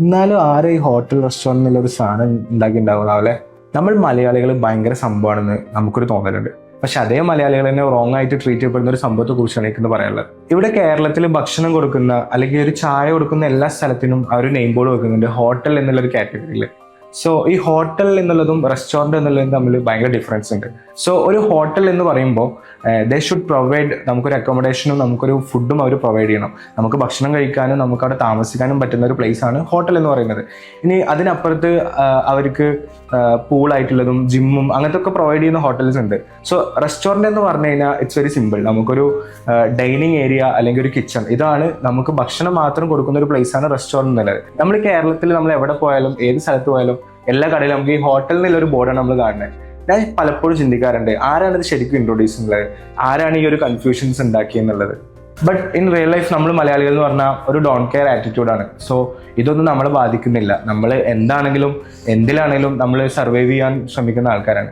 എന്നാലും ആരും ഈ ഹോട്ടൽ റെസ്റ്റോറൻറ്റ് എന്നുള്ളൊരു സാധനം ഉണ്ടാക്കിയിട്ടുണ്ടാവുക. നമ്മൾ മലയാളികൾ ഭയങ്കര സംഭവമാണെന്ന് നമുക്കൊരു തോന്നലുണ്ട്. പക്ഷെ അതേ മലയാളികൾ തന്നെ റോങ് ആയിട്ട് ട്രീറ്റ് ചെയ്യപ്പെടുന്ന ഒരു സംഭവത്തെ കുറിച്ചാണ് എനിക്കെന്ന് പറയാനുള്ളത്. ഇവിടെ കേരളത്തിൽ ഭക്ഷണം കൊടുക്കുന്ന അല്ലെങ്കിൽ ഒരു ചായ കൊടുക്കുന്ന എല്ലാ സ്ഥലത്തിനും ആ ഒരു നെയിം ബോർഡ് വെക്കുന്നുണ്ട് ഹോട്ടൽ എന്നുള്ളൊരു കാറ്റഗറിയിൽ. സോ ഈ ഹോട്ടൽ എന്നുള്ളതും റെസ്റ്റോറൻറ്റ് എന്നുള്ളതും തമ്മിൽ ഭയങ്കര ഡിഫറൻസ് ഉണ്ട്. സോ ഒരു ഹോട്ടൽ എന്ന് പറയുമ്പോൾ ദേ ഷുഡ് പ്രൊവൈഡ് നമുക്കൊരു അക്കോമഡേഷനും നമുക്കൊരു ഫുഡും അവർ പ്രൊവൈഡ് ചെയ്യണം. നമുക്ക് ഭക്ഷണം കഴിക്കാനും നമുക്ക് അവിടെ താമസിക്കാനും പറ്റുന്ന ഒരു പ്ലേസ് ആണ് ഹോട്ടൽ എന്ന് പറയുന്നത്. ഇനി അതിനപ്പുറത്ത് അവർക്ക് പൂളായിട്ടുള്ളതും ജിമ്മും അങ്ങനത്തെ ഒക്കെ പ്രൊവൈഡ് ചെയ്യുന്ന ഹോട്ടൽസ് ഉണ്ട്. സോ റെസ്റ്റോറൻറ്റ് എന്ന് പറഞ്ഞു കഴിഞ്ഞാൽ ഇറ്റ്സ് വെരി സിമ്പിൾ. നമുക്കൊരു ഡൈനിങ് ഏരിയ അല്ലെങ്കിൽ ഒരു കിച്ചൺ, ഇതാണ് നമുക്ക് ഭക്ഷണം മാത്രം കൊടുക്കുന്ന ഒരു പ്ലേസ് ആണ് റെസ്റ്റോറൻറ്റ് എന്നുള്ളത്. നമ്മൾ കേരളത്തിൽ നമ്മൾ എവിടെ പോയാലും ഏത് സ്ഥലത്ത് പോയാലും എല്ലാ കടയിലും നമുക്ക് ഈ ഹോട്ടൽ എന്നുള്ളൊരു ബോർഡാണ് നമ്മൾ കാണുന്നത്. ഞാൻ പലപ്പോഴും ചിന്തിക്കാറുണ്ട്, ആരാണ് ഇത് ശരിക്കും ഇൻട്രൊഡ്യൂസ് ചെയ്യുന്നത്, ആരാണ് ഈ ഒരു കൺഫ്യൂഷൻസ് ഉണ്ടാക്കിയെന്നുള്ളത്. ബട്ട് ഇൻ റിയൽ ലൈഫ് നമ്മൾ മലയാളികൾ എന്ന് പറഞ്ഞാൽ ഒരു ഡോണ്ട് കെയർ ആറ്റിറ്റ്യൂഡാണ്. സോ ഇതൊന്നും നമ്മളെ ബാധിക്കുന്നില്ല. നമ്മൾ എന്താണെങ്കിലും എന്തിലാണെങ്കിലും നമ്മൾ സർവൈവ് ചെയ്യാൻ ശ്രമിക്കുന്ന ആൾക്കാരാണ്.